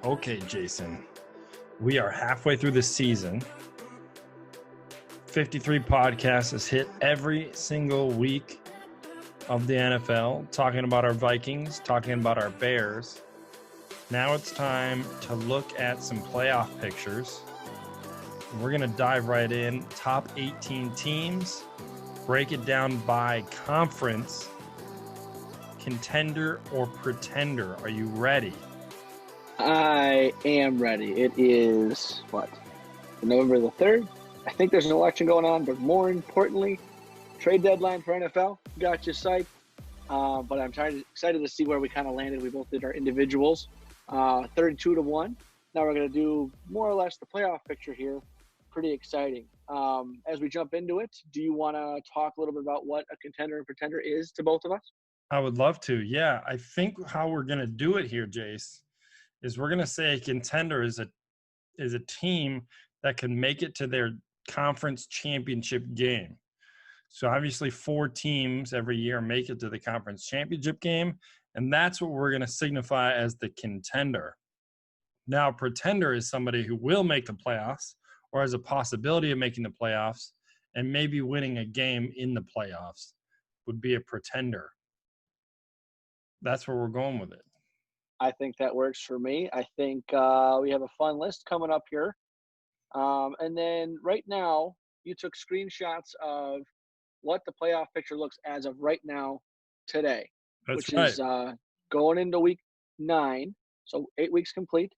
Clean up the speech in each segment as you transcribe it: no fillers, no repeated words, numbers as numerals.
Okay, Jason, we are halfway through the season. 53 podcasts has hit every single week of the NFL, talking about our Vikings, talking about our Bears. Now it's time to look at some playoff pictures. We're going to dive right in. Top 18 teams, break it down by conference, contender or pretender. Are you ready? I am ready. It is, November the 3rd? I think there's an election going on, but more importantly, trade deadline for NFL. Got you psyched. But I'm excited to see where we kind of landed. We both did our individuals, 32-1. Now we're going to do more or less the playoff picture here. Pretty exciting. As we jump into it, do you want to talk a little bit about what a contender and pretender is to both of us? I would love to. Yeah, I think how we're going to do it here, Jace, is we're going to say a contender is a team that can make it to their conference championship game. So obviously 4 teams every year make it to the conference championship game, and that's what we're going to signify as the contender. Now, pretender is somebody who will make the playoffs or has a possibility of making the playoffs and maybe winning a game in the playoffs would be a pretender. That's where we're going with it. I think that works for me. I think we have a fun list coming up here. And then right now, you took screenshots of what the playoff picture looks as of right now today, That's which right. is going into week 9. So 8 weeks complete,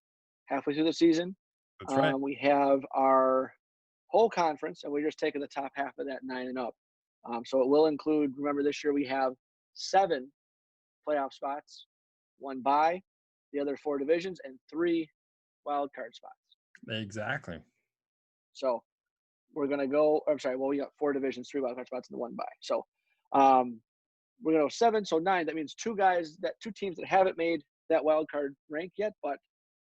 halfway through the season. That's right. We have our whole conference, and we're just taking the top half of that 9 and up. So it will include, remember this year we have 7 playoff spots, 1 bye, the other 4 divisions, and 3 wild card spots. Exactly. So we're going to go, we got 4 divisions, 3 wild card spots, and the 1 bye. So we're going to go 7, so 9. That means 2 teams that haven't made that wild card rank yet, but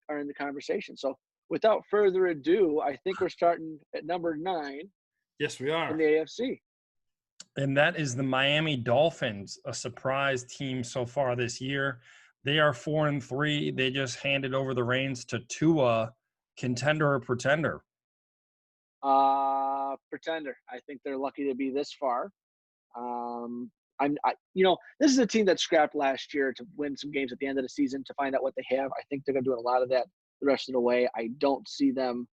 are in the conversation. So without further ado, I think we're starting at number 9. Yes, we are. In the AFC. And that is the Miami Dolphins, a surprise team so far this year. They are 4-3. They just handed over the reins to Tua. Contender or pretender? Pretender. I think they're lucky to be this far. This is a team that scrapped last year to win some games at the end of the season to find out what they have. I think they're going to do a lot of that the rest of the way. I don't see them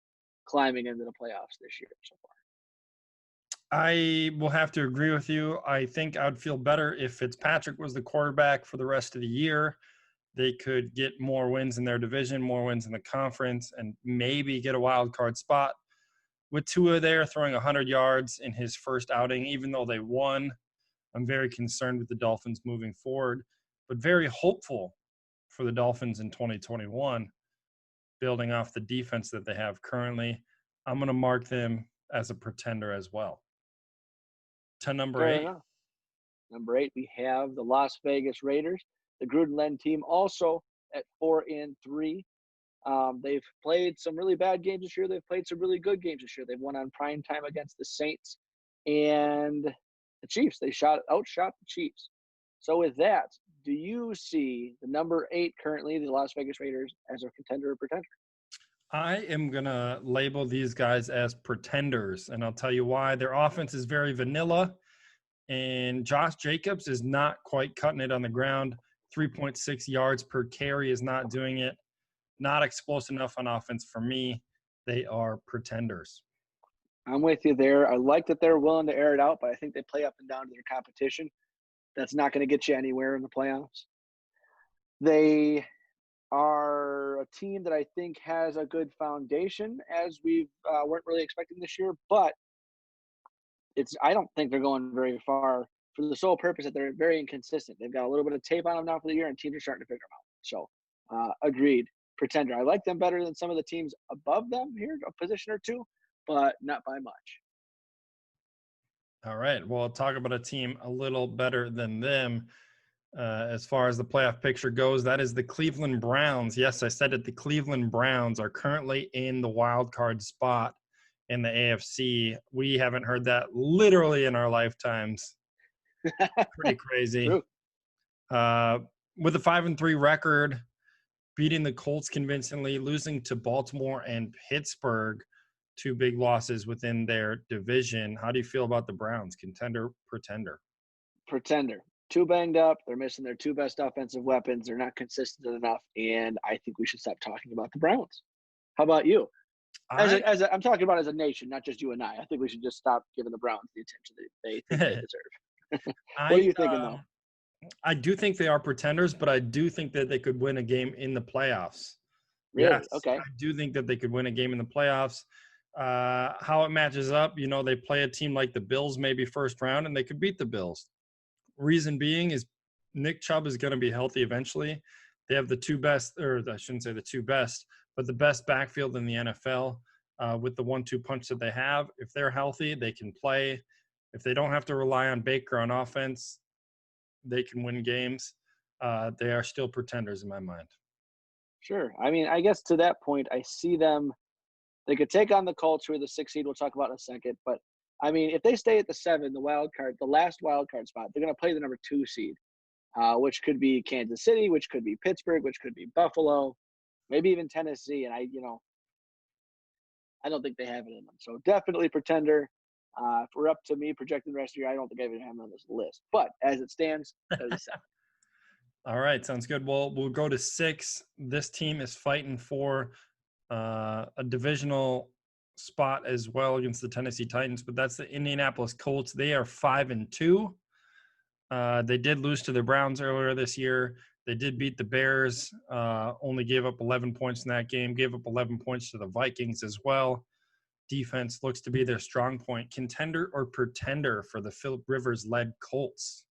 climbing into the playoffs this year so far. I will have to agree with you. I think I'd feel better if Fitzpatrick was the quarterback for the rest of the year. They could get more wins in their division, more wins in the conference, and maybe get a wild card spot. With Tua there throwing 100 yards in his first outing, even though they won, I'm very concerned with the Dolphins moving forward, but very hopeful for the Dolphins in 2021, building off the defense that they have currently. I'm going to mark them as a pretender as well. To number 8. Number 8, we have the Las Vegas Raiders, the Gruden-led team, also at 4-3. They've played some really bad games this year. They've played some really good games this year. They've won on prime time against the Saints and the Chiefs. They outshot the Chiefs. So with that, do you see the number 8 currently, the Las Vegas Raiders, as a contender or pretender? I am going to label these guys as pretenders, and I'll tell you why. Their offense is very vanilla, and Josh Jacobs is not quite cutting it on the ground. 3.6 yards per carry is not doing it. Not explosive enough on offense for me. They are pretenders. I'm with you there. I like that they're willing to air it out, but I think they play up and down to their competition. That's not going to get you anywhere in the playoffs. They are a team that I think has a good foundation, as we weren't really expecting this year, but I don't think they're going very far for the sole purpose that they're very inconsistent. They've got a little bit of tape on them now for the year, and teams are starting to figure them out. So, agreed. Pretender. I like them better than some of the teams above them here, a position or 2, but not by much. All right. Well, I'll talk about a team a little better than them as far as the playoff picture goes. That is the Cleveland Browns. Yes, I said it. The Cleveland Browns are currently in the wild card spot in the AFC. We haven't heard that literally in our lifetimes. Pretty crazy. True. With a 5-3 record, beating the Colts convincingly, losing to Baltimore and Pittsburgh, two big losses within their division. How do you feel about the Browns? Contender, pretender? Pretender. Too banged up. They're missing their two best offensive weapons. They're not consistent enough, and I think we should stop talking about the Browns. How about you? I I'm talking about as a nation, not just you and I. I think we should just stop giving the Browns the attention that they think they deserve. What are I you thinking, though? I do think they are pretenders, but I do think that they could win a game in the playoffs. Really? Yes, Okay. I do think that they could win a game in the playoffs. How it matches up, they play a team like the Bills, maybe first round, and they could beat the Bills. Reason being is Nick Chubb is going to be healthy eventually. They have the two best, or I shouldn't say the two best, but the best backfield in the NFL with the 1-2 punch that they have. If they're healthy, they can play. If they don't have to rely on Baker on offense, they can win games. They are still pretenders in my mind. Sure. I mean, I guess to that point, I see them. They could take on the Colts, who are the 6 seed. We'll talk about in a second. But I mean, if they stay at the 7, the last wild card spot, they're going to play the number 2 seed, which could be Kansas City, which could be Pittsburgh, which could be Buffalo, maybe even Tennessee. And I don't think they have it in them. So definitely pretender. If we're up to me projecting the rest of the year, I don't think I even have them on this list. But as it stands, they're the 7. All right, sounds good. Well, we'll go to 6. This team is fighting for a divisional spot as well against the Tennessee Titans, but that's the Indianapolis Colts. They are 5-2. They did lose to the Browns earlier this year. They did beat the Bears, only gave up 11 points in that game, gave up 11 points to the Vikings as well. Defense looks to be their strong point. Contender or pretender for the Philip Rivers-led Colts?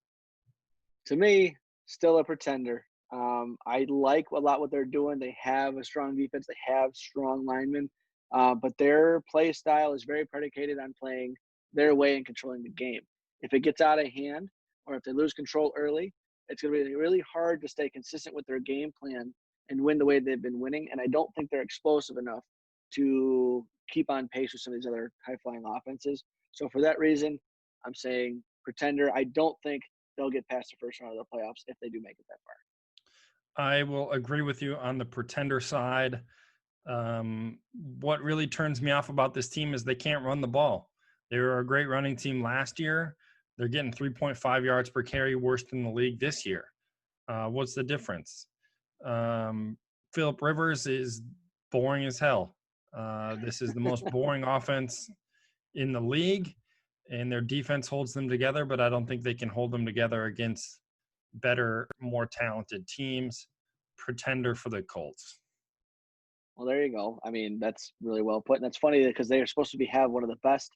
To me, still a pretender. I like a lot what they're doing. They have a strong defense. They have strong linemen, but their play style is very predicated on playing their way and controlling the game. If it gets out of hand or if they lose control early, it's going to be really hard to stay consistent with their game plan and win the way they've been winning. And I don't think they're explosive enough to keep on pace with some of these other high-flying offenses. So for that reason, I'm saying pretender. I don't think they'll get past the first round of the playoffs if they do make it that far. I will agree with you on the pretender side. What really turns me off about this team is they can't run the ball. They were a great running team last year. They're getting 3.5 yards per carry, worst in the league this year. What's the difference? Philip Rivers is boring as hell. This is the most boring offense in the league, and their defense holds them together, but I don't think they can hold them together against better, more talented teams. Pretender for the Colts. Well, there you go. I mean, that's really well put. And that's funny because they are supposed to have one of the best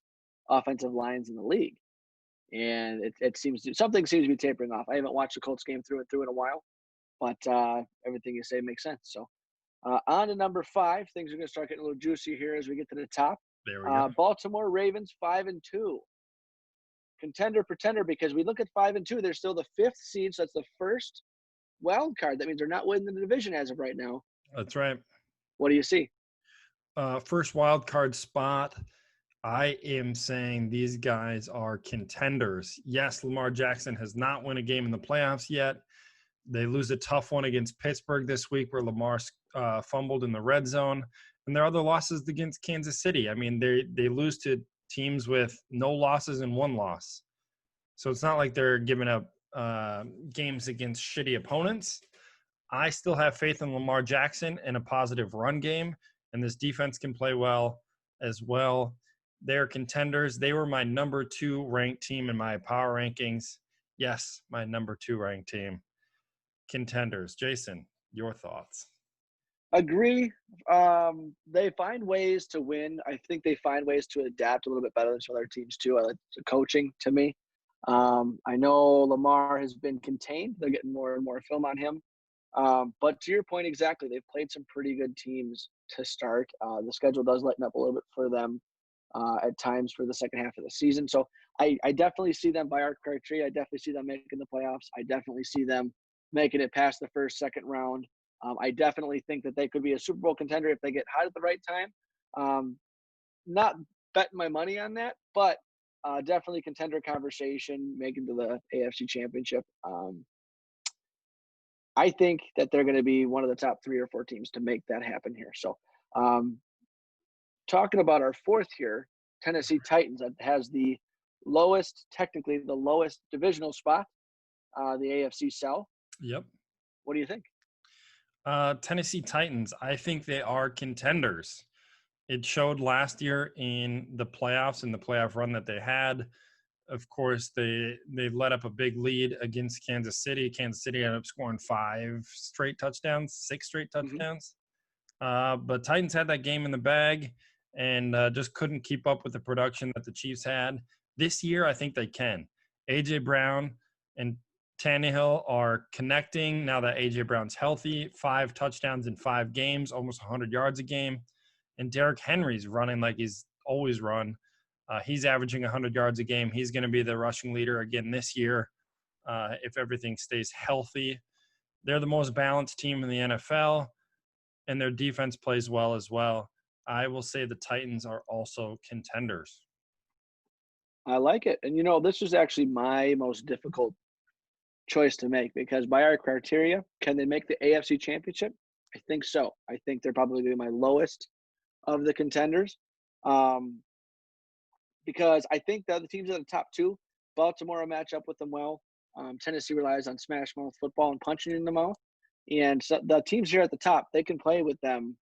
offensive lines in the league. And something seems to be tapering off. I haven't watched the Colts game through and through in a while, but everything you say makes sense. So on to number 5. Things are going to start getting a little juicy here as we get to the top. There we go. Baltimore Ravens 5-2. Contender, pretender, because we look at 5-2, they're still the 5th seed, so that's the first wild card. That means they're not winning the division as of right now. That's right. What do you see? First wild card spot. I am saying these guys are contenders. Yes, Lamar Jackson has not won a game in the playoffs yet. They lose a tough one against Pittsburgh this week where Lamar fumbled in the red zone. And their other losses against Kansas City. I mean, they lose to teams with no losses and 1 loss. So it's not like they're giving up games against shitty opponents. I still have faith in Lamar Jackson and a positive run game, and this defense can play well as well. They're contenders. They were my number 2 ranked team in my power rankings. Yes, my number 2 ranked team. Contenders. Jason, your thoughts? Agree. They find ways to win. I think they find ways to adapt a little bit better than some other teams too. I like the coaching to me. I know Lamar has been contained. They're getting more and more film on him. But to your point, exactly, they've played some pretty good teams to start. The schedule does lighten up a little bit for them at times for the second half of the season. So I definitely see them by our criteria. I definitely see them making the playoffs. I definitely see them making it past the first, second round. I definitely think that they could be a Super Bowl contender if they get hot at the right time. Not betting my money on that, but definitely contender conversation, making to the AFC Championship. I think that they're going to be one of the top 3 or 4 teams to make that happen here. So, um, talking about our fourth here, Tennessee Titans that has the lowest, technically the lowest divisional spot, the AFC South. Yep. What do you think? Tennessee Titans, I think they are contenders. It showed last year in the playoffs and the playoff run that they had. Of course, they let up a big lead against Kansas City. Kansas City ended up scoring 6 straight Mm-hmm. touchdowns. But Titans had that game in the bag and just couldn't keep up with the production that the Chiefs had. This year, I think they can. A.J. Brown and Tannehill are connecting now that A.J. Brown's healthy. 5 touchdowns in 5 games, almost 100 yards a game. And Derrick Henry's running like he's always run. He's averaging 100 yards a game. He's going to be the rushing leader again this year if everything stays healthy. They're the most balanced team in the NFL, and their defense plays well as well. I will say the Titans are also contenders. I like it. And, you know, this was actually my most difficult choice to make because by our criteria, can they make the AFC Championship? I think so. I think they're probably going to be my lowest of the contenders. Um, because I think the other teams in the top 2, Baltimore will match up with them well. Tennessee relies on smash mouth football and punching in the mouth. And so the teams here at the top, they can play with them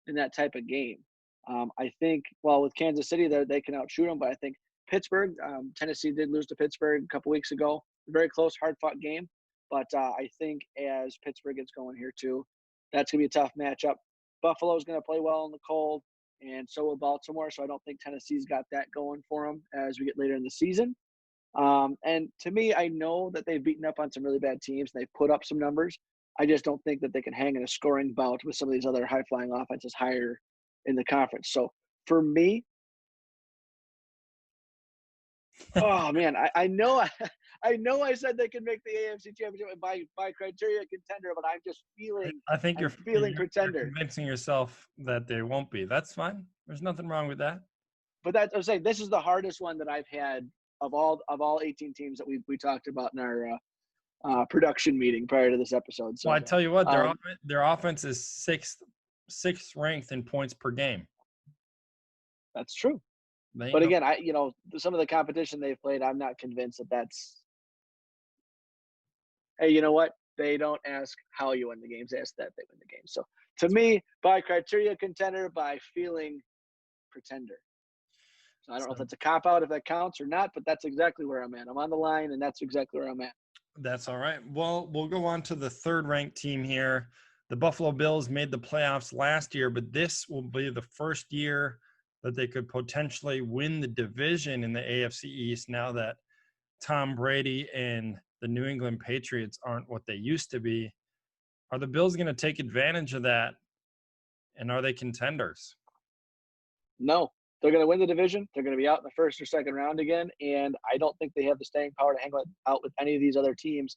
in that type of game. I think, well, with Kansas City, they can outshoot them, but I think Pittsburgh, Tennessee did lose to Pittsburgh a couple weeks ago. Very close, hard-fought game. But I think as Pittsburgh gets going here too, that's going to be a tough matchup. Buffalo's going to play well in the cold, and so will Baltimore. So I don't think Tennessee's got that going for them as we get later in the season. And to me, I know that they've beaten up on some really bad teams and they've put up some numbers. I just don't think that they can hang in a scoring bout with some of these other high-flying offenses higher in the conference. So for me, oh man, I know I know I said they can make the AFC Championship by criteria contender, but I think I'm you're feeling you're pretender. convincing yourself that they won't be. That's fine. There's nothing wrong with that. But I'm saying this is the hardest one that I've had of all 18 teams that we talked about in our production meeting prior to this episode. Well, So I tell you what, um, their offense is sixth ranked in points per game. that's true. They ain't But no, again, some of the competition they've played, I'm not convinced that that's. Hey, you know what? They don't ask how you win the games; they ask that they win the game. So to me, by criteria contender, by feeling pretender. So I don't know if so that's a cop out, if that counts or not, but that's exactly where I'm at. I'm on the line, and that's exactly where I'm at. that's all right. Well, we'll go on to the third ranked team here. The Buffalo Bills made the playoffs last year, but this will be the first year that they could potentially win the division in the AFC East now that Tom Brady and the New England Patriots aren't what they used to be. Are the Bills going to take advantage of that? And are they contenders? No, they're going to win the division. They're going to be out in the first or second round again, and I don't think they have the staying power to hang out with any of these other teams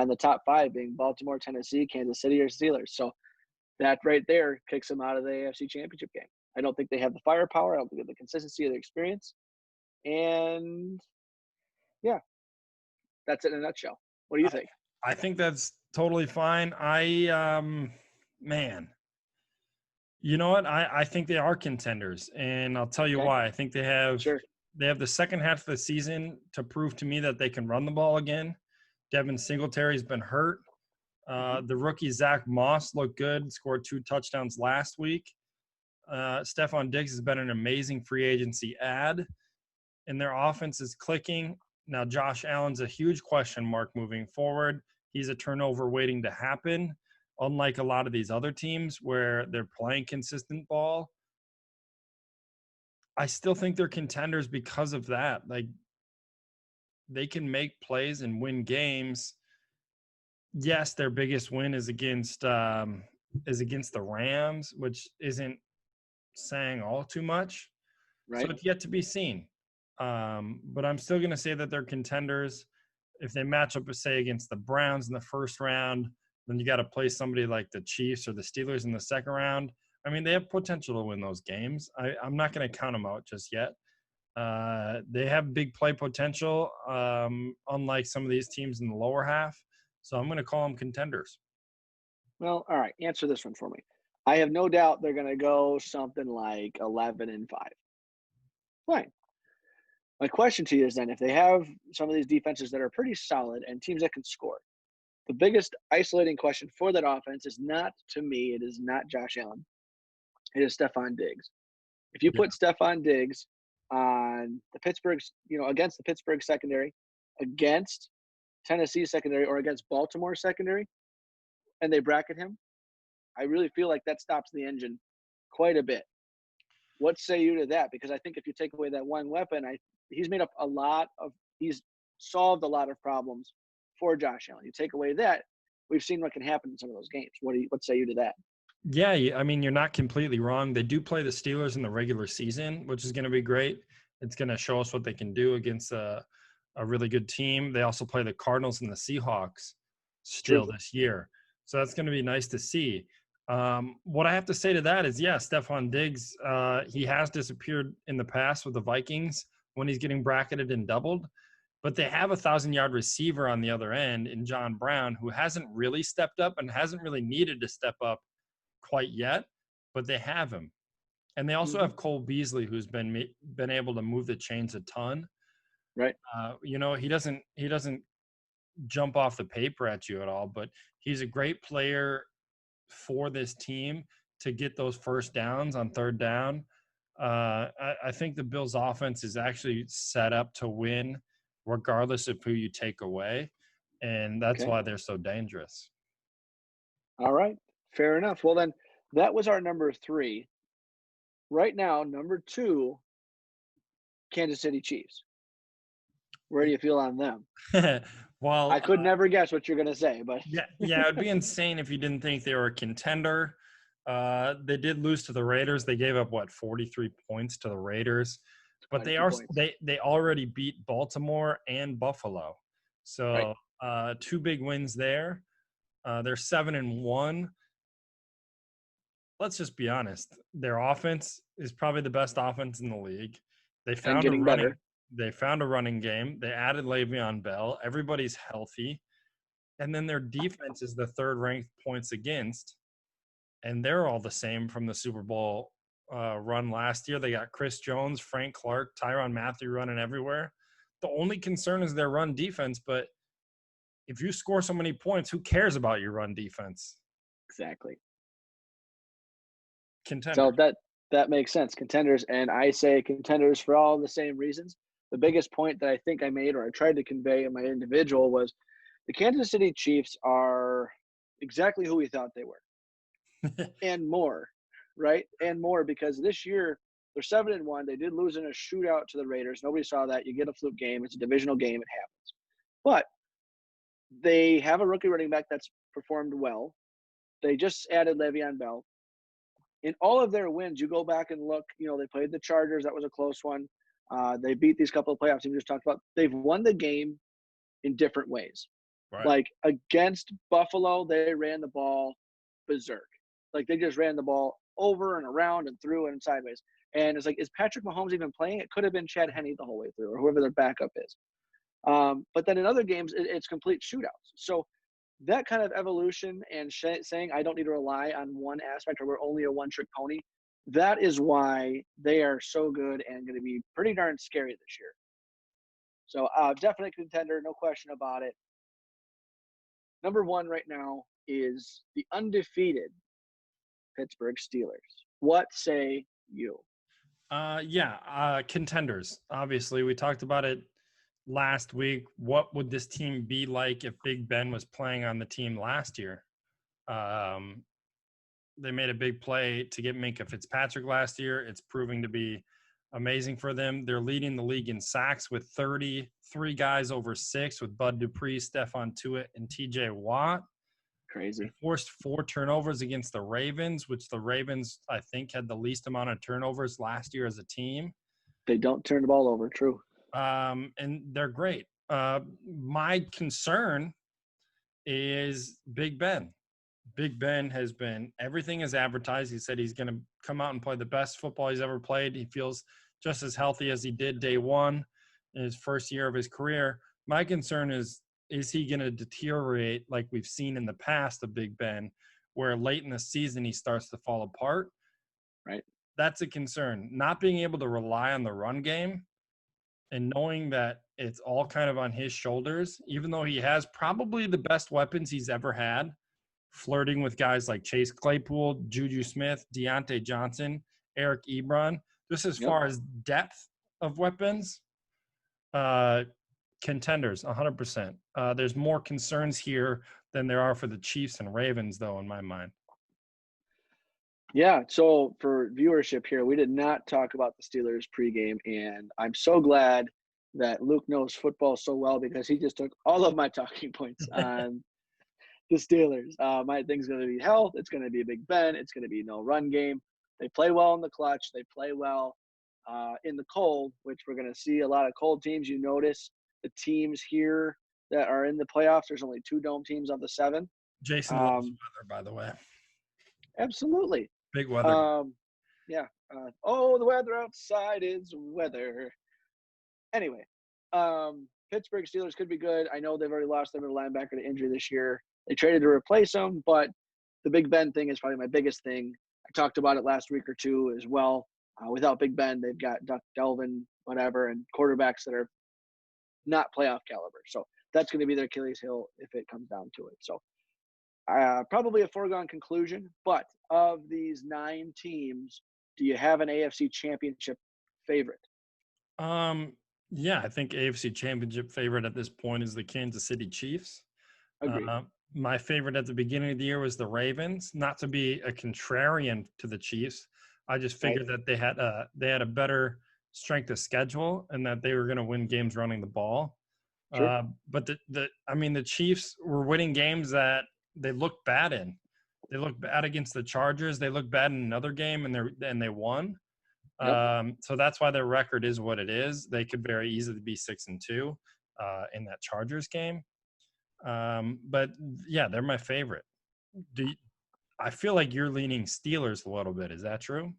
in the top 5, being Baltimore, Tennessee, Kansas City, or Steelers. So that right there kicks them out of the AFC Championship game. I don't think they have the firepower. I don't think they have the consistency of their experience. And yeah, that's it in a nutshell. What do you I, think? I think that's totally fine. Man, you know what? I think they are contenders, and I'll tell you Okay, why. I think sure. they have the second half of the season to prove to me that they can run the ball again. Devin Singletary's been hurt. Mm-hmm. The rookie Zach Moss looked good, scored 2 touchdowns last week. Stephon Diggs has been an amazing free agency ad, and their offense is clicking. Now, Josh Allen's a huge question mark moving forward. He's a turnover waiting to happen, unlike a lot of these other teams where they're playing consistent ball. I still think they're contenders because of that. Like, they can make plays and win games. Yes, their biggest win is against the Rams, which isn't saying all too much. So Right? it's yet to be seen. But I'm still going to say that they're contenders. If they match up, say, against the Browns in the first round, then you got to play somebody like the Chiefs or the Steelers in the second round. I mean, they have potential to win those games. I'm not going to count them out just yet. They have big play potential, unlike some of these teams in the lower half. So I'm going to call them contenders. Well, all right. Answer this one for me. I have no doubt they're going to go something like 11-5. Fine. My question to you is then if they have some of these defenses that are pretty solid and teams that can score, the biggest isolating question for that offense is not to me, it is not Josh Allen. It is Stephon Diggs. If you Yeah. put Stephon Diggs on the Pittsburgh's, against the Pittsburgh secondary, against Tennessee secondary, or against Baltimore secondary, and they bracket him, I really feel like that stops the engine quite a bit. What say you to that? Because I think if you take away that one weapon, he's made up he's solved a lot of problems for Josh Allen. You take away that, we've seen what can happen in some of those games. What say you to that? Yeah, I mean, you're not completely wrong. They do play the Steelers in the regular season, which is going to be great. It's going to show us what they can do against a really good team. They also play the Cardinals and the Seahawks True. still this year. So that's going to be nice to see. What I have to say to that is, yeah, Stephon Diggs, he has disappeared in the past with the Vikings when he's getting bracketed and doubled. But they have a 1,000-yard receiver on the other end in John Brown, who hasn't really stepped up and hasn't really needed to step up quite yet, but they have him. And they also Mm-hmm. have Cole Beasley, who's been able to move the chains a ton. Right. He doesn't jump off the paper at you at all, but he's a great player for this team to get those first downs on third down. I think the Bills' offense is actually set up to win, regardless of who you take away, and that's Okay. why they're so dangerous. All right. Fair enough. Well, then that was our number 3. Right now, number 2, Kansas City Chiefs. Where do you feel on them? Well, I could never guess what you're going to say, but yeah, it'd be insane if you didn't think they were a contender. They did lose to the Raiders. They gave up 43 points to the Raiders, but quite a few points. they already beat Baltimore and Buffalo. Right. So 2 big wins there. They're 7-1. Let's just be honest. Their offense is probably the best offense in the league. They And found a getting running better. they found a running game. They added Le'Veon Bell. Everybody's healthy. And then their defense is the third ranked points against. And they're all the same from the Super Bowl run last year. They got Chris Jones, Frank Clark, Tyrann Mathieu running everywhere. The only concern is their run defense. But if you score so many points, who cares about your run defense? Exactly. So Contender. that makes sense. Contenders, and I say contenders for all the same reasons. The biggest point that I think I made, or I tried to convey in my individual, was the Kansas City Chiefs are exactly who we thought they were, and more, right? And more, because this year they're 7-1. They did lose in a shootout to the Raiders. Nobody saw that. You get a fluke game. It's a divisional game. It happens. But they have a rookie running back that's performed well. They just added Le'Veon Bell. In all of their wins, you go back and look, they played the Chargers. That was a close one. They beat these couple of playoff teams we just talked about. They've won the game in different ways. Right. Like against Buffalo, they ran the ball berserk. Like they just ran the ball over and around and through and sideways. And it's like, is Patrick Mahomes even playing? It could have been Chad Henne the whole way through, or whoever their backup is. But then in other games, it's complete shootouts. So that kind of evolution and saying I don't need to rely on one aspect, or we're only a one-trick pony, that is why they are so good and going to be pretty darn scary this year. So definite contender, no question about it. Number 1 right now is the undefeated Pittsburgh Steelers. What say you? Contenders. Obviously, we talked about it last week. What would this team be like if Big Ben was playing on the team last year? They made a big play to get Minkah Fitzpatrick last year. It's proving to be amazing for them. They're leading the league in sacks with 33 guys over 6 with Bud Dupree, Stephon Tuitt, and TJ Watt. They Crazy. forced 4 turnovers against the Ravens, which the Ravens, I think, had the least amount of turnovers last year as a team. They don't turn the ball over, true. And they're great. My concern is Big Ben. Big Ben has been everything is advertised. He said he's going to come out and play the best football he's ever played. He feels just as healthy as he did day one in his first year of his career. My concern is he going to deteriorate like we've seen in the past of Big Ben, where late in the season he starts to fall apart. Right. That's a concern. Not being able to rely on the run game and knowing that it's all kind of on his shoulders, even though he has probably the best weapons he's ever had, flirting with guys like Chase Claypool, Juju Smith, Deontay Johnson, Eric Ebron. Just as Yep. far as depth of weapons, contenders, 100%. There's more concerns here than there are for the Chiefs and Ravens, though, in my mind. Yeah. So for viewership here, we did not talk about the Steelers pregame, and I'm so glad that Luke knows football so well because he just took all of my talking points on the Steelers. My thing's going to be health. It's going to be Big Ben. It's going to be no run game. They play well in the clutch. They play well in the cold, which we're going to see a lot of cold teams. You notice the teams here that are in the playoffs. There's only 2 dome teams of the 7. Jason loves weather, by the way. Absolutely. Big weather. Yeah. Oh, the weather outside is weather. Anyway, Pittsburgh Steelers could be good. I know they've already lost their middle linebacker to injury this year. They traded to replace him, but the Big Ben thing is probably my biggest thing. I talked about it last week or two as well. Without Big Ben, they've got Duck Delvin, whatever, and quarterbacks that are not playoff caliber. So that's going to be their Achilles heel if it comes down to it. So probably a foregone conclusion. But of these 9 teams, do you have an AFC Championship favorite? Yeah, I think AFC Championship favorite at this point is the Kansas City Chiefs. Agreed. My favorite at the beginning of the year was the Ravens. Not to be a contrarian to the Chiefs, I just figured that they had a better strength of schedule and that they were going to win games running the ball. Sure. But the Chiefs were winning games that they looked bad in. They looked bad against the Chargers. They looked bad in another game, and they won. Yep. So that's why their record is what it is. They could very easily be 6-2 in that Chargers game. But yeah, they're my favorite. I feel like you're leaning Steelers a little bit. Is that true?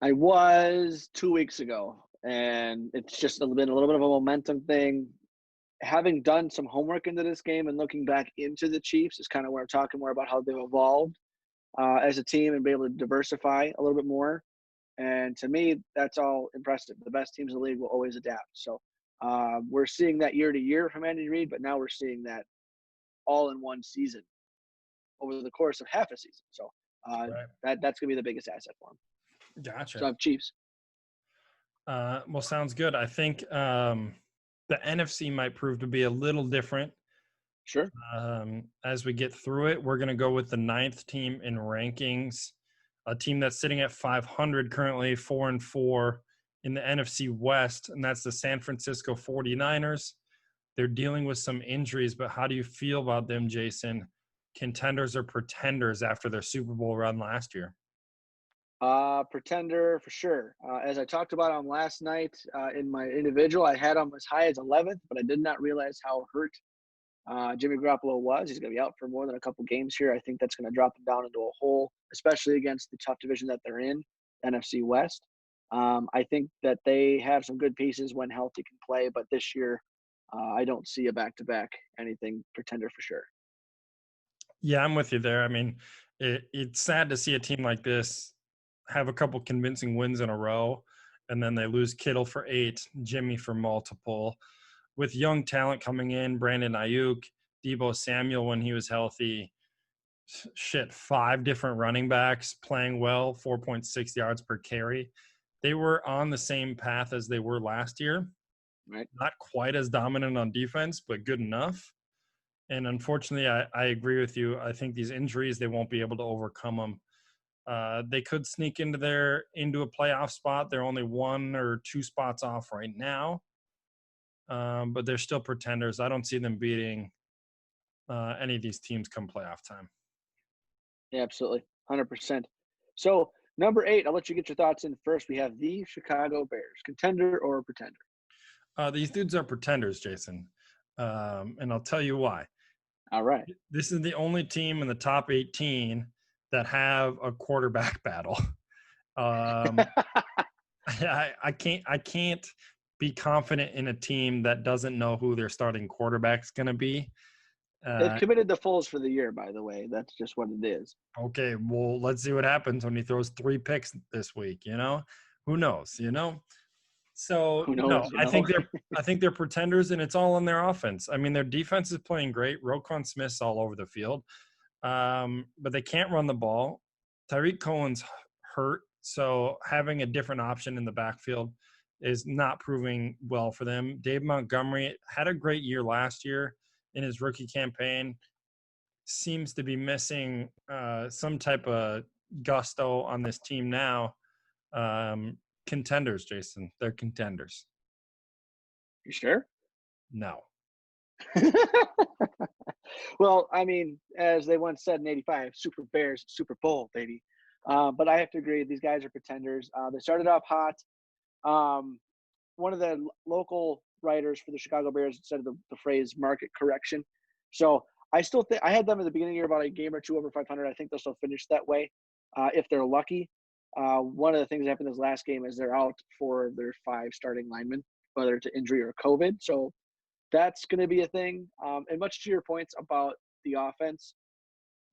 I was 2 weeks ago, and it's just been a little bit of a momentum thing. Having done some homework into this game and looking back into the Chiefs is kind of where I'm talking more about how they've evolved as a team and be able to diversify a little bit more. And to me, that's all impressive. The best teams in the league will always adapt. So we're seeing that year to year from Andy Reid, but now we're seeing that all in one season over the course of half a season. So Right. that's going to be the biggest asset for him. Gotcha. So I'm Chiefs. Well, sounds good. I think the NFC might prove to be a little different. Sure. As we get through it, we're going to go with the 9th team in rankings, a team that's sitting at 500 currently, 4-4 in the NFC West, and that's the San Francisco 49ers. They're dealing with some injuries, but how do you feel about them, Jason? Contenders or pretenders after their Super Bowl run last year? Pretender for sure. As I talked about on last night in my individual, I had them as high as 11th, but I did not realize how hurt Jimmy Garoppolo was. He's going to be out for more than a couple games here. I think that's going to drop them down into a hole, especially against the tough division that they're in, NFC West. I think that they have some good pieces when healthy can play, but this year I don't see a back-to-back anything pretender for sure. Yeah, I'm with you there. I mean, it's sad to see a team like this have a couple convincing wins in a row, and then they lose Kittle for 8, Jimmy for multiple. With young talent coming in, Brandon Ayuk, Deebo Samuel when he was healthy, 5 different running backs playing well, 4.6 yards per carry. They were on the same path as they were last year. Right. Not quite as dominant on defense, but good enough. And unfortunately, I agree with you. I think these injuries, they won't be able to overcome them. They could sneak into a playoff spot. They're only 1 or 2 spots off right now, but they're still pretenders. I don't see them beating any of these teams come playoff time. Yeah, absolutely, 100%. So number 8, I'll let you get your thoughts in first. We have the Chicago Bears, contender or pretender? These dudes are pretenders, Jason, and I'll tell you why. All right. This is the only team in the top 18 that have a quarterback battle. I can't be confident in a team that doesn't know who their starting quarterback's going to be. They've Uh, committed the Foles for the year, by the way. That's just what it is. okay, well, let's see what happens when he throws 3 picks this week. Who knows? So Who no, knows, you I know? think they're pretenders, and it's all on their offense. I mean, their defense is playing great. Roquan Smith's all over the field, but they can't run the ball. Tyreek Cohen's hurt, so having a different option in the backfield is not proving well for them. Dave Montgomery had a great year last year in his rookie campaign. Seems to be missing some type of gusto on this team now. Contenders, Jason. They're contenders. You sure? No. Well, I mean, as they once said in '85, Super Bears, Super Bowl, baby. But I have to agree, these guys are pretenders. They started off hot. Um, One of the local writers for the Chicago Bears said the phrase market correction. So I still think I had them at the beginning of the year about a game or two over 500. I think they'll still finish that way if they're lucky. One of the things that happened this last game is they're out for their 5 starting linemen, whether it's injury or COVID. So that's going to be a thing. And much to your points about the offense,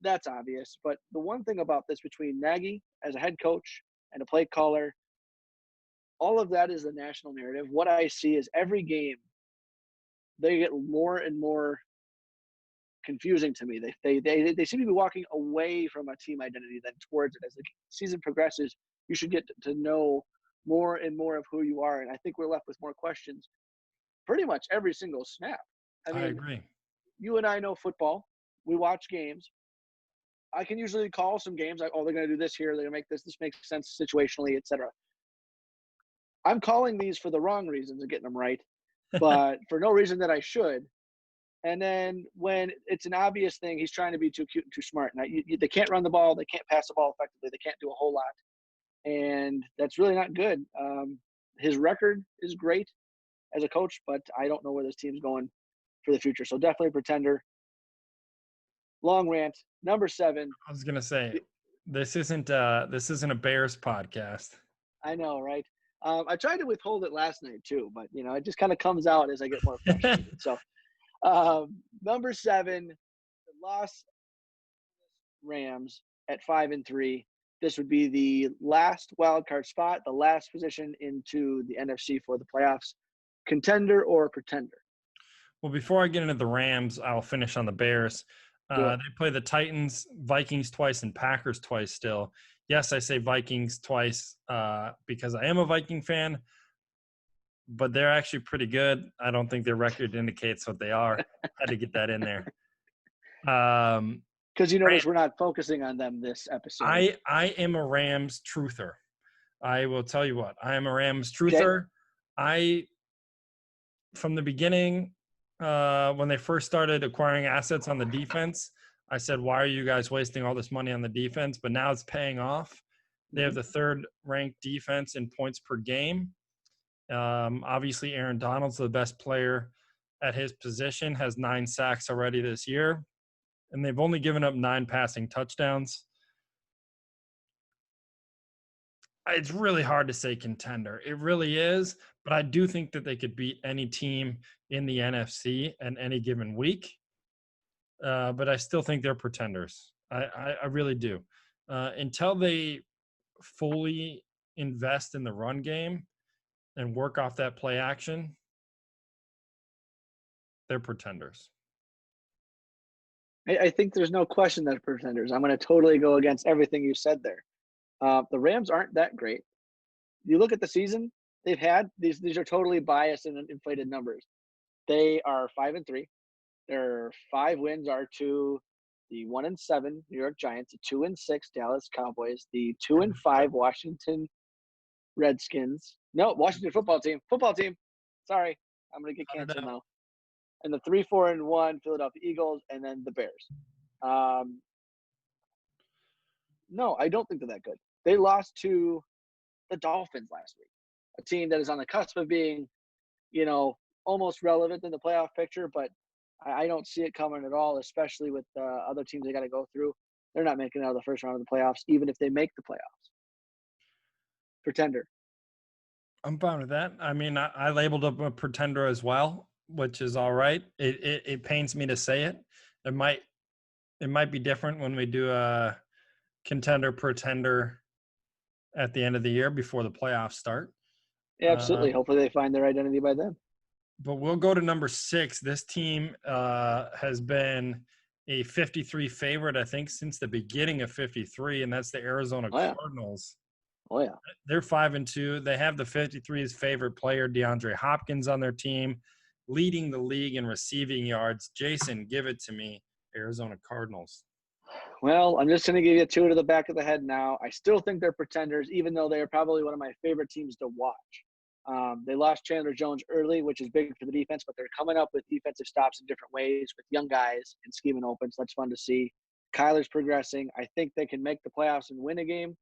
that's obvious. But the one thing about this between Nagy as a head coach and a play caller, all of that is the national narrative. What I see is every game, they get more and more confusing to me. They seem to be walking away from a team identity than towards it. As the season progresses, you should get to know more and more of who you are. And I think we're left with more questions pretty much every single snap. I I mean, agree. you and I know football. We watch games. I can usually call some games like, oh, they're going to do this here. They're going to make this. This makes sense situationally, etc. I'm calling these for the wrong reasons and getting them right, but for no reason that I should. And then when it's an obvious thing, he's trying to be too cute and too smart. Now, they can't run the ball. They can't pass the ball effectively. They can't do a whole lot. And that's really not good. His record is great as a coach, but I don't know where this team's going for the future. So definitely a pretender. Long rant. Number 7. I was gonna say this isn't a Bears podcast. I know, right? I tried to withhold it last night too, but it just kind of comes out as I get more frustrated. So number 7, the Los Rams at 5-3. This would be the last wild card spot, the last position into the NFC for the playoffs. Contender or pretender? Well, before I get into the Rams, I'll finish on the Bears. Do it. They play the Titans, Vikings twice, and Packers twice still. Yes, I say Vikings twice because I am a Viking fan, but they're actually pretty good. I don't think their record indicates what they are. Had to get that in there. Because you notice we're not focusing on them this episode. I am a Rams truther. I will tell you what. I am a Rams Okay. truther. From the beginning, when they first started acquiring assets on the defense, I said, why are you guys wasting all this money on the defense? But now it's paying off. They have the 3rd ranked defense in points per game. Obviously, Aaron Donald's the best player at his position, has 9 sacks already this year, and they've only given up 9 passing touchdowns. It's really hard to say contender. It really is, but I do think that they could beat any team in the NFC in any given week. But I still think they're pretenders. I really do. Until they fully invest in the run game and work off that play action, they're pretenders. I think there's no question that pretenders. I'm going to totally go against everything you said there. The Rams aren't that great. You look at the season they've had; these are totally biased and inflated numbers. They are 5-3. Their 5 wins are to the 1-7 New York Giants, the 2-6 Dallas Cowboys, the 2-5 Washington Redskins. No, Washington football team. Football team. Sorry, I'm going to get canceled now. And the 3-4-1 Philadelphia Eagles, and then the Bears. No, I don't think they're that good. They lost to the Dolphins last week, a team that is on the cusp of being, almost relevant in the playoff picture, but I don't see it coming at all, especially with other teams they got to go through. They're not making it out of the first round of the playoffs, even if they make the playoffs. Pretender. I'm fine with that. I mean, I labeled up a pretender as well, which is all right. It pains me to say it, It might be different when we do a contender pretender at the end of the year before the playoffs start. Yeah, absolutely. Hopefully they find their identity by then. But we'll go to number 6. This team has been a 53 favorite, I think, since the beginning of 53, and that's the Arizona Oh yeah. Cardinals. Oh yeah. They're 5-2. They have the 53's favorite player, DeAndre Hopkins, on their team, leading the league in receiving yards. Jason, give it to me, Arizona Cardinals. Well, I'm just going to give you 2 to the back of the head now. I still think they're pretenders, even though they are probably one of my favorite teams to watch. They lost Chandler Jones early, which is big for the defense, but they're coming up with defensive stops in different ways with young guys and scheming opens. That's fun to see. Kyler's progressing. I think they can make the playoffs and win a game,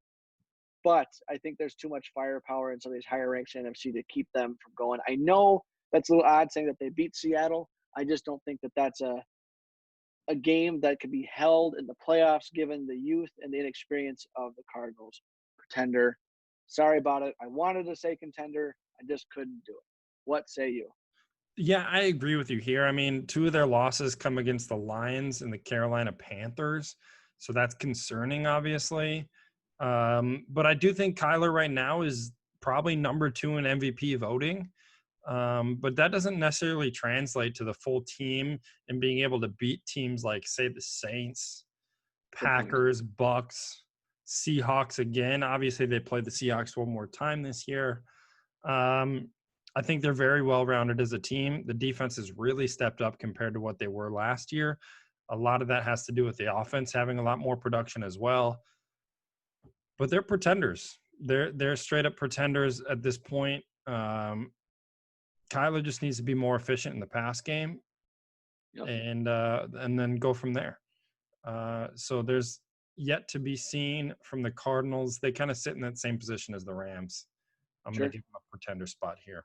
but I think there's too much firepower in some of these higher ranks in NFC to keep them from going. I know that's a little odd saying that they beat Seattle. I just don't think that that's a game that could be held in the playoffs given the youth and the inexperience of the Cardinals. Pretender. Sorry about it. I wanted to say contender. I just couldn't do it. What say you? Yeah, I agree with you here. I mean, 2 of their losses come against the Lions and the Carolina Panthers. So that's concerning, obviously. But I do think Kyler right now is probably number 2 in MVP voting. But that doesn't necessarily translate to the full team and being able to beat teams like, say, the Saints, Good point. Packers, Bucks, Seahawks again. Obviously, they played the Seahawks one more time this year. I think they're very well-rounded as a team. The defense has really stepped up compared to what they were last year. A lot of that has to do with the offense having a lot more production as well. But they're pretenders. They're straight-up pretenders at this point. Kyler just needs to be more efficient in the pass game, Yep. and then go from there. So there's yet to be seen from the Cardinals. They kind of sit in that same position as the Rams. I'm going Sure. to give them a pretender spot here.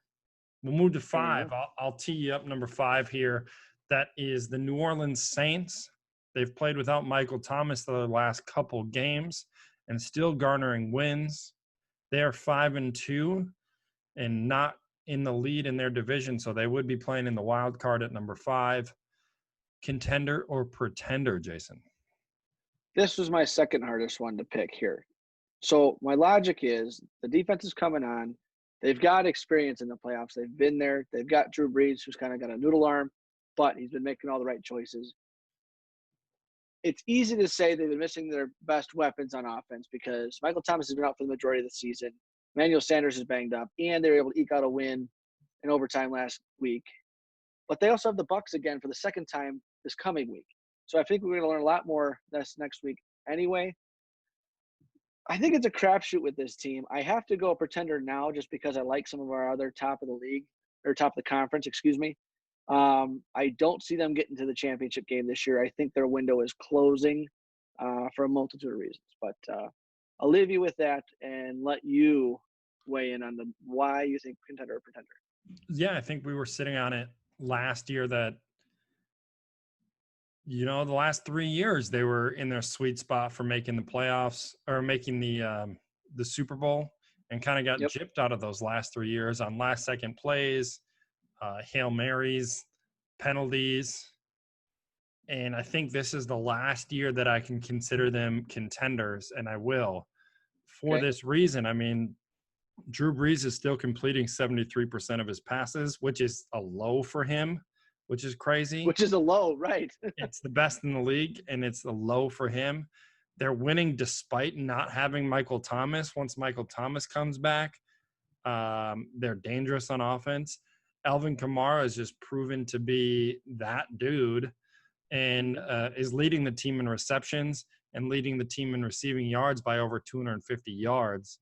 We'll move to Fair 5. enough. I'll tee you up number 5 here. That is the New Orleans Saints. They've played without Michael Thomas the last couple games and still garnering wins. They are 5-2 and not in the lead in their division, so they would be playing in the wild card at number 5. Contender or pretender, Jason? This was my second hardest one to pick here. So my logic is the defense is coming on. They've got experience in the playoffs. They've been there. They've got Drew Brees, who's kind of got a noodle arm, but he's been making all the right choices. It's easy to say they've been missing their best weapons on offense because Michael Thomas has been out for the majority of the season. Emmanuel Sanders is banged up, and they were able to eke out a win in overtime last week. But they also have the Bucks again for the second time this coming week. So I think we're going to learn a lot more this next week anyway. I think it's a crapshoot with this team. I have to go pretender now just because I like some of our other top of the league or top of the conference, excuse me. I don't see them getting to the championship game this year. I think their window is closing for a multitude of reasons. But I'll leave you with that and let you weigh in on the why you think contender or pretender. Yeah, I think we were sitting on it last year that, the last 3 years they were in their sweet spot for making the playoffs or making the Super Bowl, and kind of got Yep. gypped out of those last 3 years on last second plays, Hail Marys, penalties. And I think this is the last year that I can consider them contenders, and I will. For Okay. this reason, I mean, Drew Brees is still completing 73% of his passes, which is a low for him, which is crazy. Which is a low, right? It's the best in the league, and it's the low for him. They're winning despite not having Michael Thomas. Once Michael Thomas comes back, they're dangerous on offense. Alvin Kamara has just proven to be that dude, and is leading the team in receptions and leading the team in receiving yards by over 250 yards.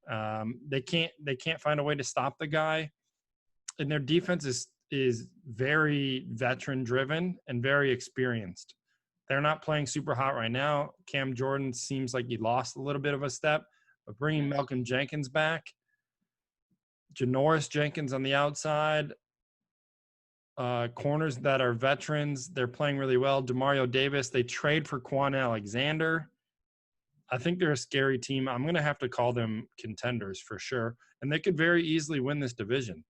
They can't find a way to stop the guy, and their defense is very veteran driven and very experienced. They're not playing super hot right now. Cam Jordan seems like he lost a little bit of a step, but bringing Malcolm Jenkins back, Janoris Jenkins on the outside, corners that are veterans, they're playing really well. Demario Davis, they trade for Quan Alexander. I think they're a scary team. I'm going to have to call them contenders for sure, and they could very easily win this division.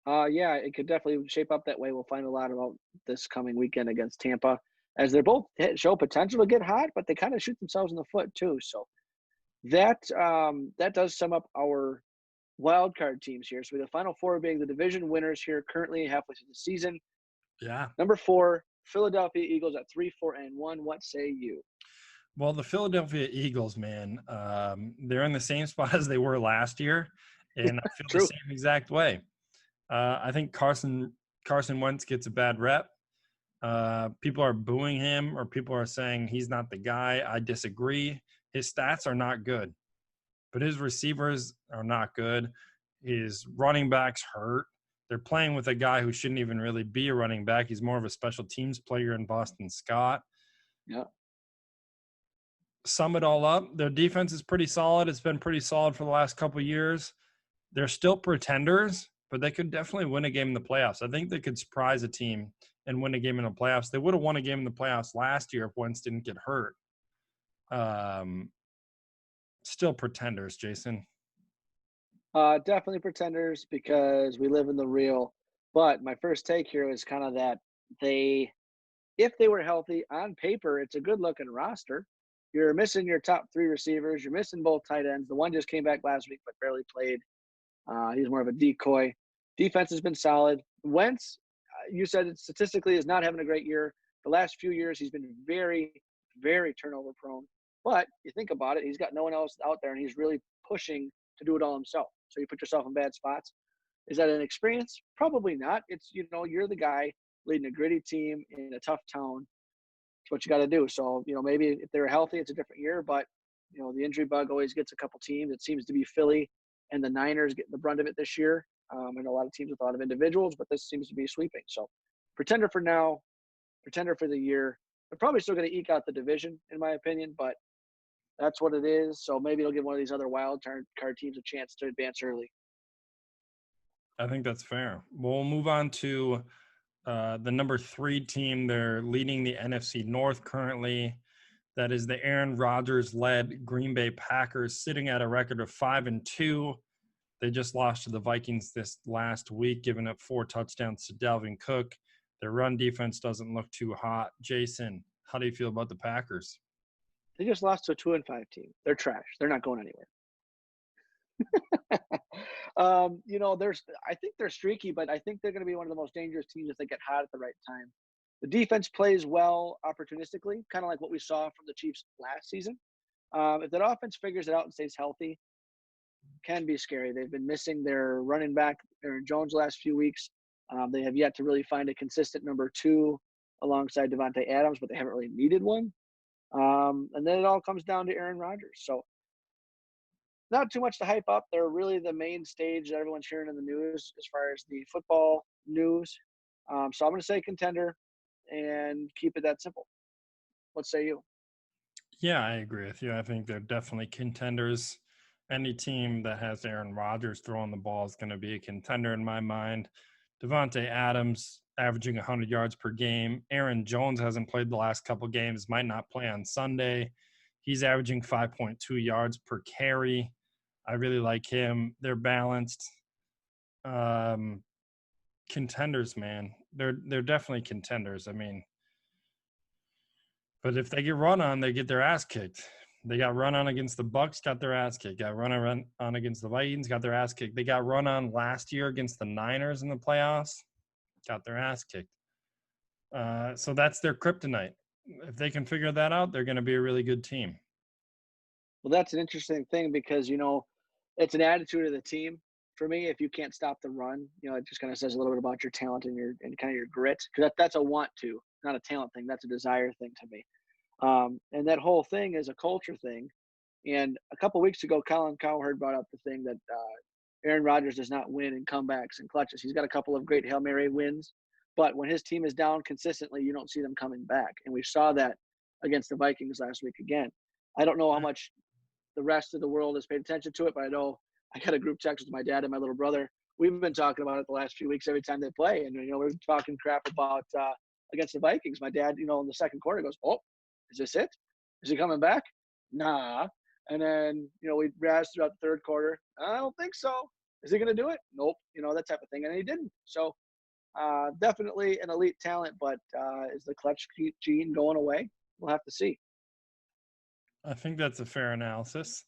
Yeah, it could definitely shape up that way. We'll find a lot about this coming weekend against Tampa, as they're both show potential to get hot, but they kind of shoot themselves in the foot too. So that does sum up our wild card teams here. So the final four being the division winners here currently halfway through the season. Yeah. Number four, Philadelphia Eagles at 3-4-1. What say you? Well, the Philadelphia Eagles, man, they're in the same spot as they were last year, and I feel the True. same exact way. I think Carson Wentz gets a bad rep. People are booing him, or people are saying he's not the guy. I disagree. His stats are not good, but his receivers are not good. His running backs hurt. They're playing with a guy who shouldn't even really be a running back. He's more of a special teams player in Boston Scott. Yeah. Sum it all up, their defense is pretty solid. It's been pretty solid for the last couple of years. They're still pretenders, but they could definitely win a game in the playoffs. I think they could surprise a team and win a game in the playoffs. They would have won a game in the playoffs last year if Wentz didn't get hurt. Um, Still pretenders, Jason. Definitely pretenders because we live in the real. But my first take here is kind of that they, if they were healthy on paper, it's a good looking roster. You're missing your top three receivers. You're missing both tight ends. The one just came back last week but barely played. He's more of a decoy. Defense has been solid. Wentz, you said it statistically is not having a great year. The last few years, he's been very, very turnover prone. But you think about it, he's got no one else out there, and he's really pushing to do it all himself. So you put yourself in bad spots. Is that an experience? Probably not. It's, you're the guy leading a gritty team in a tough town. It's what you got to do. So, maybe if they're healthy, it's a different year. But, the injury bug always gets a couple teams. It seems to be Philly and the Niners getting the brunt of it this year. And a lot of teams with a lot of individuals, but this seems to be sweeping. So, pretender for now, pretender for the year. They're probably still going to eke out the division, in my opinion, but that's what it is. So maybe it'll give one of these other wild card teams a chance to advance early. I think that's fair. We'll move on to the number 3 team. They're leading the NFC North currently. That is the Aaron Rodgers-led Green Bay Packers, sitting at a record of 5-2. They just lost to the Vikings this last week, giving up 4 touchdowns to Dalvin Cook. Their run defense doesn't look too hot. Jason, how do you feel about the Packers? They just lost to a 2-5 team. They're trash. They're not going anywhere. I think they're streaky, but I think they're going to be one of the most dangerous teams if they get hot at the right time. The defense plays well opportunistically, kind of like what we saw from the Chiefs last season. If that offense figures it out and stays healthy, can be scary. They've been missing their running back, Aaron Jones, the last few weeks. They have yet to really find a consistent number 2 alongside Devontae Adams, but they haven't really needed one. And then it all comes down to Aaron Rodgers. So not too much to hype up. They're really the main stage that everyone's hearing in the news as far as the football news. So I'm going to say contender and keep it that simple. What say you? Yeah, I agree with you. I think they're definitely contenders. Any team that has Aaron Rodgers throwing the ball is going to be a contender in my mind. Devontae Adams averaging 100 yards per game. Aaron Jones hasn't played the last couple games, might not play on Sunday. He's averaging 5.2 yards per carry. I really like him. They're balanced. Contenders, man. They're definitely contenders. I mean, but if they get run on, they get their ass kicked. They got run on against the Bucks, got their ass kicked. Got run on against the Vikings, got their ass kicked. They got run on last year against the Niners in the playoffs, got their ass kicked. So that's their kryptonite. If they can figure that out, they're going to be a really good team. Well, that's an interesting thing because, it's an attitude of the team. For me, if you can't stop the run, it just kind of says a little bit about your talent and kind of your grit. Because that's a want to, not a talent thing. That's a desire thing to me. And that whole thing is a culture thing. And a couple weeks ago, Colin Cowherd brought up the thing that Aaron Rodgers does not win in comebacks and clutches. He's got a couple of great Hail Mary wins, but when his team is down consistently, you don't see them coming back. And we saw that against the Vikings last week again. I don't know how much the rest of the world has paid attention to it, but I know I got a group text with my dad and my little brother. We've been talking about it the last few weeks every time they play. And, we're talking crap about against the Vikings. My dad, in the second quarter goes, "Oh, is this it? Is he coming back?" Nah. And then, we razzed throughout the third quarter. I don't think so. Is he going to do it? Nope. That type of thing. And he didn't. So definitely an elite talent, but is the clutch gene going away? We'll have to see. I think that's a fair analysis.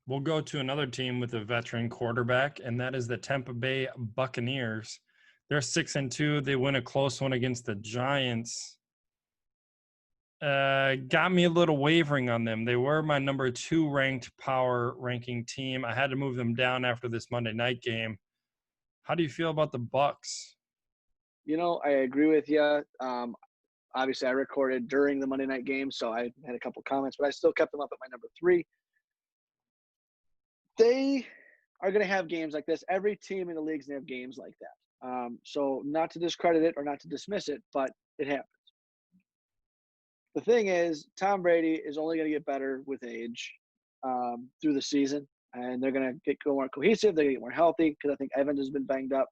We'll go to another team with a veteran quarterback, and that is the Tampa Bay Buccaneers. They're 6-2. They win a close one against the Giants. Got me a little wavering on them. They were my number 2 ranked power ranking team. I had to move them down after this Monday night game. How do you feel about the Bucs? I agree with you. Obviously, I recorded during the Monday night game, so I had a couple comments, but I still kept them up at my number 3. They are going to have games like this. Every team in the league's going to have games like that. So not to discredit it or not to dismiss it, but it happens. The thing is, Tom Brady is only going to get better with age through the season, and they're going to go more cohesive. They're going to get more healthy because I think Evans has been banged up.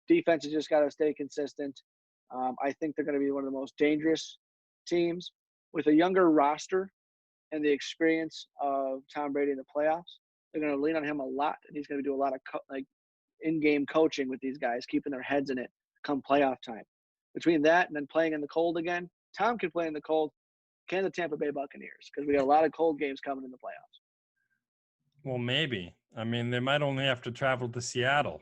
Defense has just got to stay consistent. I think they're going to be one of the most dangerous teams with a younger roster and the experience of Tom Brady in the playoffs. They're going to lean on him a lot, and he's going to do a lot of in-game coaching with these guys, keeping their heads in it come playoff time. Between that and then playing in the cold again, Tom can play in the cold. Can the Tampa Bay Buccaneers? Because we got a lot of cold games coming in the playoffs. Well, maybe. I mean, they might only have to travel to Seattle.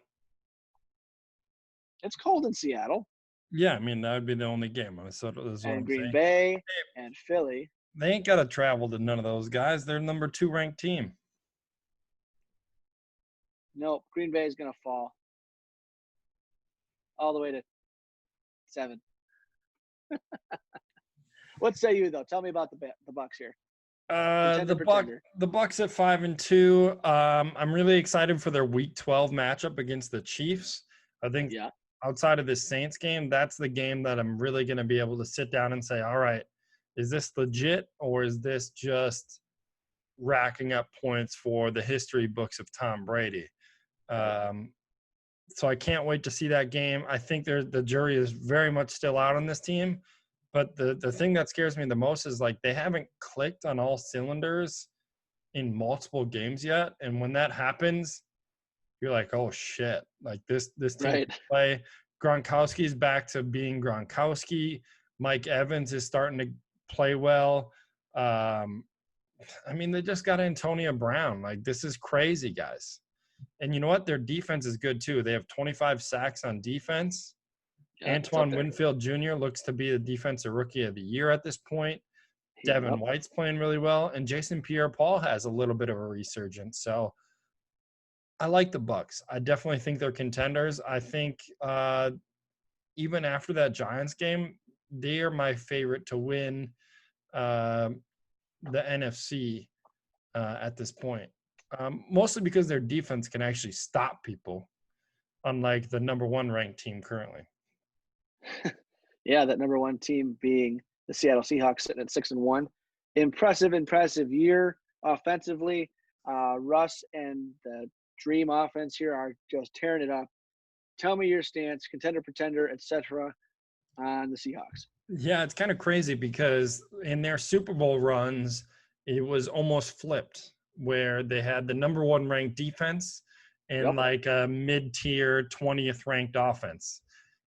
It's cold in Seattle. Yeah, I mean, that would be the only game. So that's what and I'm Green saying. Bay and Philly. They ain't got to travel to none of those guys. They're number 2 ranked team. Nope, Green Bay is going to fall all the way to 7. What say you, though? Tell me about the Bucs here. The Bucs at 5-2. I'm really excited for their Week 12 matchup against the Chiefs. I think outside of this Saints game, that's the game that I'm really going to be able to sit down and say, all right, is this legit or is this just racking up points for the history books of Tom Brady? So I can't wait to see that game. I think the jury is very much still out on this team. But the thing that scares me the most is like they haven't clicked on all cylinders in multiple games yet. And when that happens, you're like, oh shit, like this team can play. Gronkowski's back to being Gronkowski. Mike Evans is starting to play well. I mean, they just got Antonio Brown. Like, this is crazy, guys. And you know what? Their defense is good too. They have 25 sacks on defense. Yeah, Antoine Winfield Jr. looks to be the defensive rookie of the year at this point. Devin White's playing really well. And Jason Pierre-Paul has a little bit of a resurgence. So I like the Bucs. I definitely think they're contenders. I think even after that Giants game, they are my favorite to win the NFC at this point. Mostly because their defense can actually stop people, unlike the number 1 ranked team currently. Yeah, that number 1 team being the Seattle Seahawks sitting at 6-1. Impressive year offensively. Russ and the Dream offense here are just tearing it up. Tell me your stance, contender, pretender, etc. on the Seahawks. Yeah, it's kind of crazy because in their Super Bowl runs, it was almost flipped, where they had the number 1 ranked defense and like a mid-tier 20th ranked offense.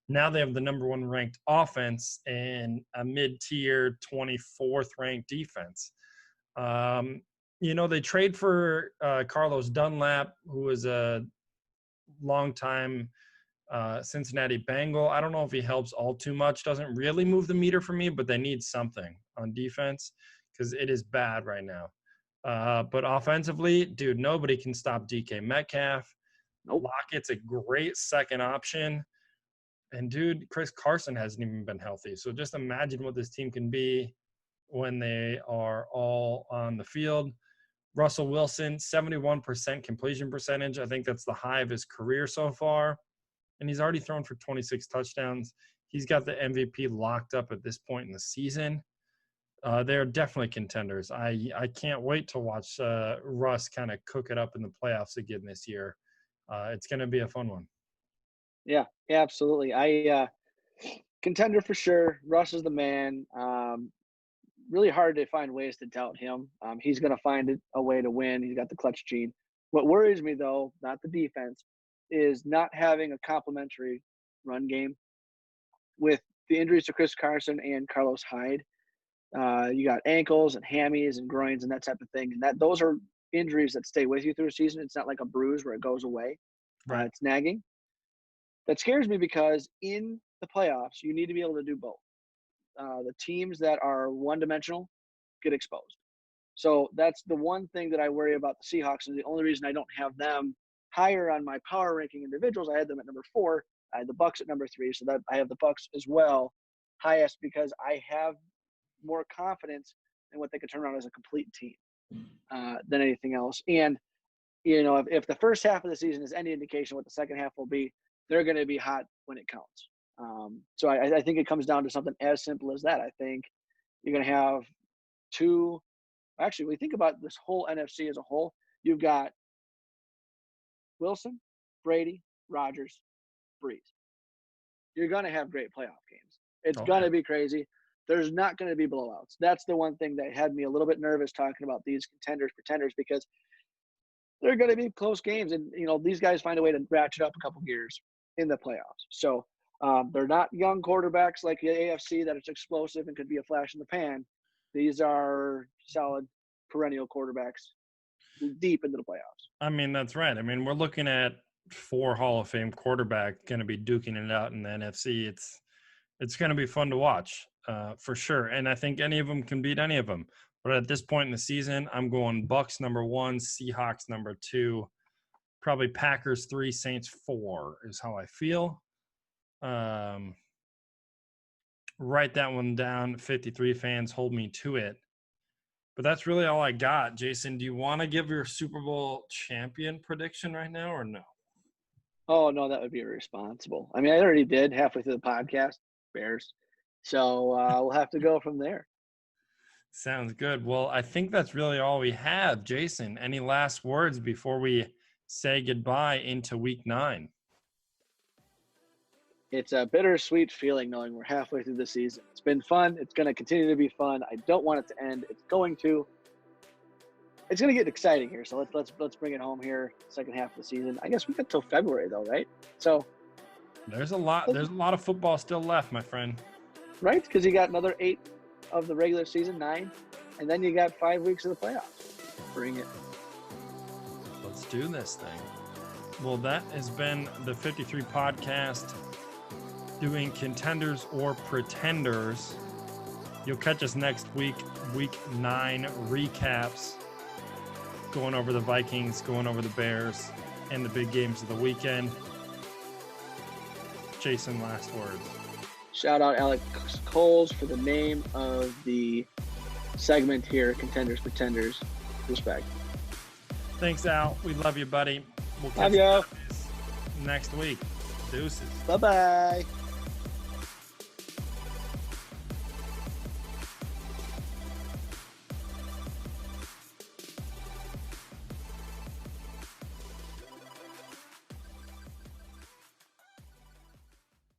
Now they have the number 1 ranked offense and a mid-tier 24th ranked defense. They trade for Carlos Dunlap, who was a longtime Cincinnati Bengal. I don't know if he helps all too much. Doesn't really move the meter for me, but they need something on defense because it is bad right now. But offensively, dude, nobody can stop DK Metcalf. Lockett's a great second option. And, dude, Chris Carson hasn't even been healthy. So just imagine what this team can be when they are all on the field. Russell Wilson, 71% completion percentage. I think that's the high of his career so far. And he's already thrown for 26 touchdowns. He's got the MVP locked up at this point in the season. They're definitely contenders. I can't wait to watch Russ kind of cook it up in the playoffs again this year. It's going to be a fun one. Yeah, absolutely. Contender for sure. Russ is the man. Really hard to find ways to doubt him. He's going to find a way to win. He's got the clutch gene. What worries me, though, not the defense, is not having a complementary run game with the injuries to Chris Carson and Carlos Hyde. You got ankles and hammies and groins and that type of thing, and those are injuries that stay with you through a season. It's not like a bruise where it goes away. Right. It's nagging. That scares me because in the playoffs, you need to be able to do both. The teams that are one-dimensional get exposed. So that's the one thing that I worry about the Seahawks, and the only reason I don't have them higher on my power ranking individuals. I had them at number 4. I had the Bucks at number 3, so that I have the Bucks as well highest because I have more confidence in what they could turn around as a complete team than anything else. And if the first half of the season is any indication what the second half will be, they're going to be hot when it counts. So I think it comes down to something as simple as that. I think you're going to have two. Actually, when we think about this whole NFC as a whole, you've got Wilson, Brady, Rodgers, Breeze. You're going to have great playoff games. It's going to be crazy. There's not going to be blowouts. That's the one thing that had me a little bit nervous talking about these contenders, pretenders, because they're going to be close games. And, these guys find a way to ratchet up a couple gears in the playoffs. So they're not young quarterbacks like the AFC that it's explosive and could be a flash in the pan. These are solid perennial quarterbacks deep into the playoffs. I mean, that's right. I mean, we're looking at 4 Hall of Fame quarterbacks going to be duking it out in the NFC. It's going to be fun to watch for sure. And I think any of them can beat any of them. But at this point in the season, I'm going Bucks number 1, Seahawks number 2, probably Packers 3, Saints 4 is how I feel. Write that one down. 53 fans, hold me to it. But that's really all I got. Jason, do you want to give your Super Bowl champion prediction right now or no? Oh, no, that would be irresponsible. I mean, I already did halfway through the podcast, Bears. So we'll have to go from there. Sounds good. Well, I think that's really all we have. Jason, any last words before we say goodbye into week 9? It's a bittersweet feeling knowing we're halfway through the season. It's been fun. It's going to continue to be fun. I don't want it to end. It's going to get exciting here. So let's bring it home here. Second half of the season. I guess we got till February though, right? So there's a lot of football still left, my friend. Right? Because you got another 8 of the regular season, 9, and then you got 5 weeks of the playoffs. Bring it. Let's do this thing. Well, that has been the 53 podcast, doing contenders or pretenders. You'll catch us next week, week 9 recaps, going over the Vikings, going over the Bears, and the big games of the weekend. Jason, last words. Shout out Alex Coles for the name of the segment here, Contenders, Pretenders. Respect. Thanks, Al. We love you, buddy. We'll catch you next week. Deuces. Bye-bye.